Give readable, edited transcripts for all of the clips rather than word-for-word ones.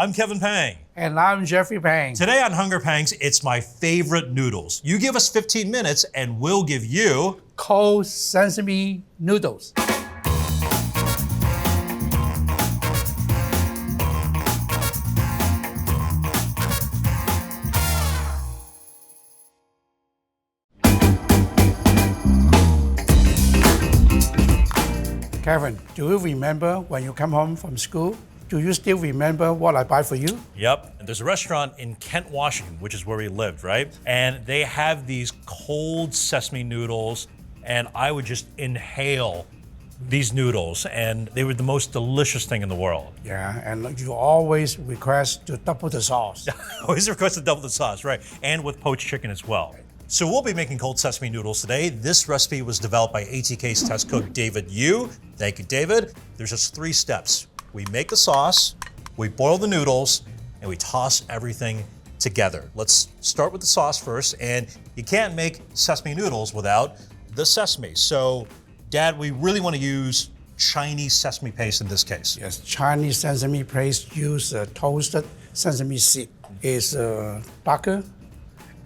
I'm Kevin Pang. And I'm Jeffrey Pang. Today on Hunger Pangs, it's my favorite noodles. You give us 15 minutes and we'll give you cold sesame noodles. Kevin, do you remember when you come home from school? Do you still remember what I buy for you? Yep. And there's a restaurant in Kent, Washington, which is where we lived, right? And they have these cold sesame noodles, and I would just inhale these noodles, and they were the most delicious thing in the world. Yeah, and you always request to double the sauce. Always request to double the sauce, right? And with poached chicken as well. So we'll be making cold sesame noodles today. This recipe was developed by ATK's test cook, David Yu. Thank you, David. There's just 3 steps. We make the sauce, we boil the noodles, and we toss everything together. Let's start with the sauce first, and you can't make sesame noodles without the sesame. So, Dad, we really want to use Chinese sesame paste in this case. Yes, Chinese sesame paste use toasted sesame seed. It's darker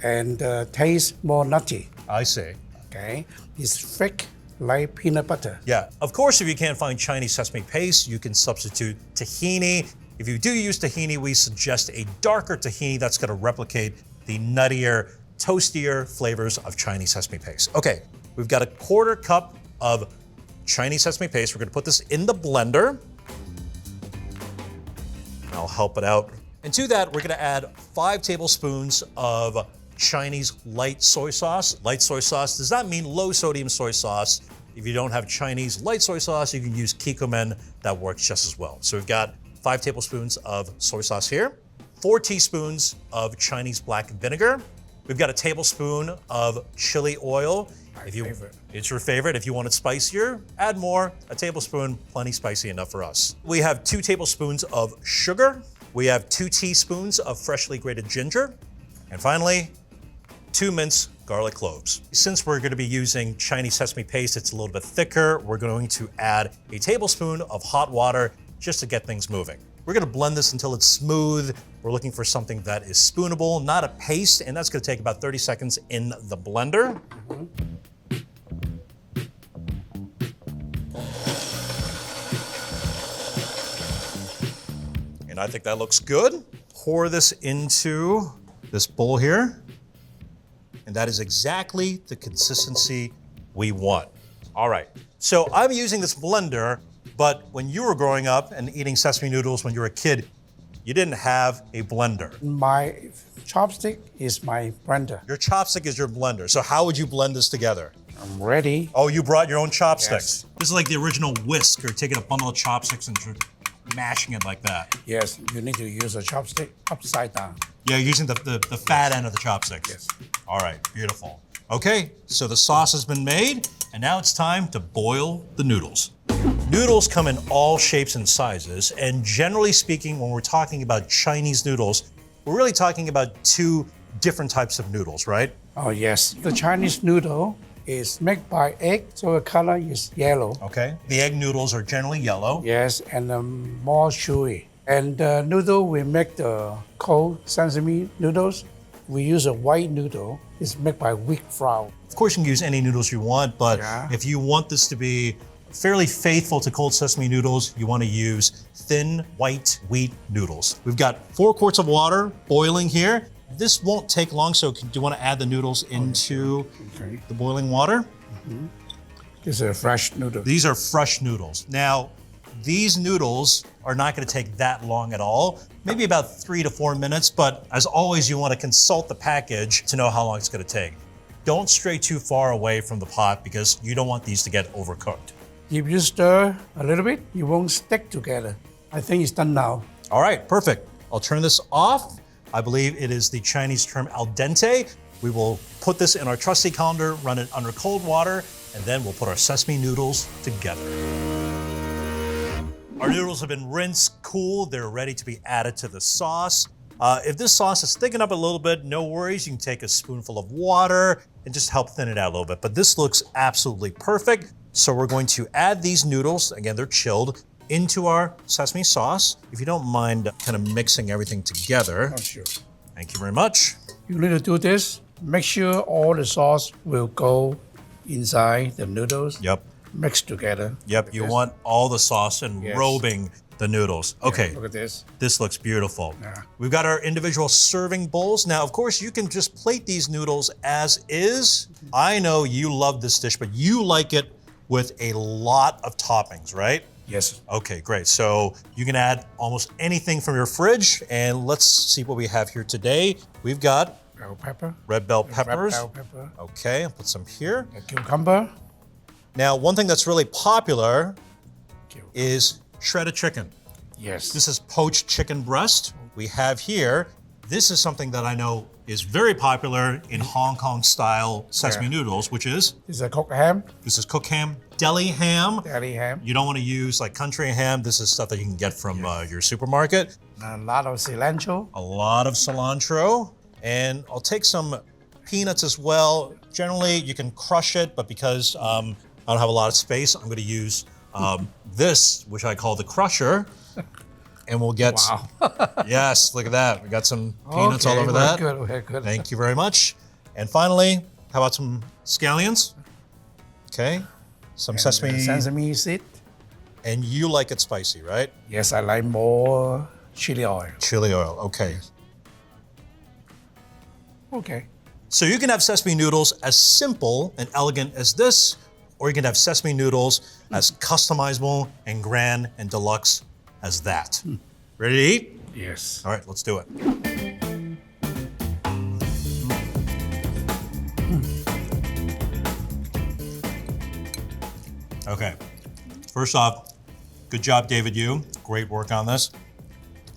and tastes more nutty. I see. Okay, it's thick like peanut butter. Yeah, of course, if you can't find Chinese sesame paste, you can substitute tahini. If you do use tahini, we suggest a darker tahini that's gonna replicate the nuttier, toastier flavors of Chinese sesame paste. Okay, we've got a 1/4 cup of Chinese sesame paste. We're gonna put this in the blender. I'll help it out. And to that, we're gonna add 5 tablespoons of Chinese light soy sauce. Light soy sauce does not mean low sodium soy sauce. If you don't have Chinese light soy sauce, you can use kikkoman. That works just as well. So we've got 5 tablespoons of soy sauce here, 4 teaspoons of Chinese black vinegar. We've got a tablespoon of chili oil. Favorite. It's your favorite. If you want it spicier, add more. A tablespoon, plenty spicy enough for us. We have 2 tablespoons of sugar. We have 2 teaspoons of freshly grated ginger. And finally, 2 minced garlic cloves. Since we're gonna be using Chinese sesame paste, it's a little bit thicker. We're going to add a tablespoon of hot water just to get things moving. We're gonna blend this until it's smooth. We're looking for something that is spoonable, not a paste, and that's gonna take about 30 seconds in the blender. And I think that looks good. Pour this into this bowl here. And that is exactly the consistency we want. All right, so I'm using this blender, but when you were growing up and eating sesame noodles when you were a kid, you didn't have a blender. My chopstick is my blender. Your chopstick is your blender. So how would you blend this together? I'm ready. Oh, you brought your own chopsticks. Yes. This is like the original whisk, or taking a bundle of chopsticks and mashing it like that. Yes, you need to use a chopstick upside down. Yeah, using the fat end of the chopsticks. Yes. All right, beautiful. Okay, so the sauce has been made, and now it's time to boil the noodles. Noodles come in all shapes and sizes, and generally speaking, when we're talking about Chinese noodles, we're really talking about 2 different types of noodles, right? Oh yes, the Chinese noodle is made by egg, so the color is yellow. Okay. The egg noodles are generally yellow. Yes, and more chewy. And the noodle we make the cold sesame noodles, we use a white noodle. It's made by wheat flour. Of course, you can use any noodles you want, but Yeah. if you want this to be fairly faithful to cold sesame noodles, you want to use thin white wheat noodles. We've got 4 quarts of water boiling here. This won't take long, so do you want to add the noodles into the boiling water? This is a fresh noodle. These are fresh noodles. Now, these noodles are not going to take that long at all, maybe about 3 to 4 minutes, but as always, you want to consult the package to know how long it's going to take. Don't stray too far away from the pot because you don't want these to get overcooked. If you stir a little bit, it won't stick together. I think it's done now. All right, perfect. I'll turn this off. I believe it is the Chinese term al dente. We will put this in our trusty colander, run it under cold water, and then we'll put our sesame noodles together. Our noodles have been rinsed, cooled. They're ready to be added to the sauce. If this sauce is thickened up a little bit, no worries. You can take a spoonful of water and just help thin it out a little bit. But this looks absolutely perfect. So we're going to add these noodles. Again, they're chilled. into our sesame sauce. If you don't mind kind of mixing everything together. Oh, sure. Thank you very much. You need to do this. Make sure all the sauce will go inside the noodles. Yep. Mixed together. Yep, you want all the sauce enrobing the noodles. Okay. Yeah, look at this. This looks beautiful. Yeah. We've got our individual serving bowls. Now, of course, you can just plate these noodles as is. I know you love this dish, but you like it with a lot of toppings, right? Yes. Okay, great. So you can add almost anything from your fridge. And let's see what we have here today. We've got Bell pepper. red bell peppers. Red bell pepper. Okay, I'll put some here. A cucumber. Now, one thing that's really popular is shredded chicken. Yes. This is poached chicken breast. We have here, this is something that I know is very popular in Hong Kong style sesame noodles, which is? This is a cooked ham. This is cooked ham, deli ham. Deli ham. You don't want to use like country ham. This is stuff that you can get from your supermarket. A lot of cilantro. A lot of cilantro. And I'll take some peanuts as well. Generally, you can crush it, but because I don't have a lot of space, I'm going to use this, which I call the crusher. And we'll get, yes, look at that. We got some peanuts all over that. Good, very good. Thank you very much. And finally, how about some scallions? Okay, some sesame seed. And you like it spicy, right? Yes, I like more chili oil. Chili oil, okay. Okay. So you can have sesame noodles as simple and elegant as this, or you can have sesame noodles as customizable and grand and deluxe as that. Ready to eat? Yes. All right, let's do it. Okay, first off, good job, David Yu. Great work on this.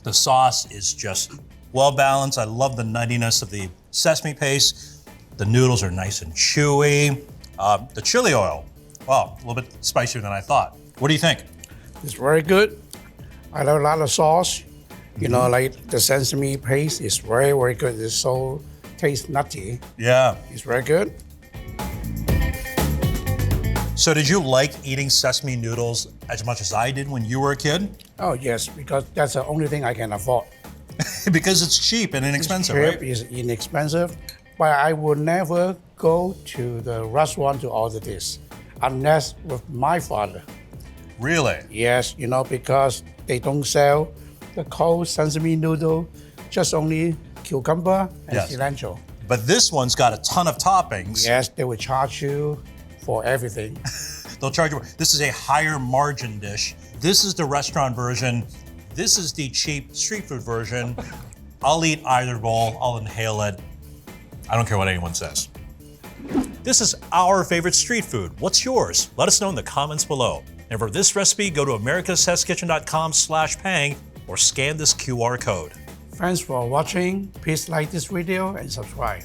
The sauce is just well balanced. I love the nuttiness of the sesame paste. The noodles are nice and chewy. The chili oil, wow, a little bit spicier than I thought. What do you think? It's very good. I love a lot of sauce. You know, like the sesame paste is very, very good. It's so tastes nutty. Yeah. It's very good. So did you like eating sesame noodles as much as I did when you were a kid? Oh yes, because that's the only thing I can afford. Because it's cheap and inexpensive, Cheap right? is inexpensive, but I would never go to the restaurant to order this unless with my father. Really? Yes, you know, because they don't sell the cold sesame noodle, just only cucumber and cilantro. But this one's got a ton of toppings. Yes, they will charge you for everything. They'll charge you. This is a higher margin dish. This is the restaurant version. This is the cheap street food version. I'll eat either bowl. I'll inhale it. I don't care what anyone says. This is our favorite street food. What's yours? Let us know in the comments below. And for this recipe, go to americastestkitchen.com/pang or scan this QR code. Thanks for watching. Please like this video and subscribe.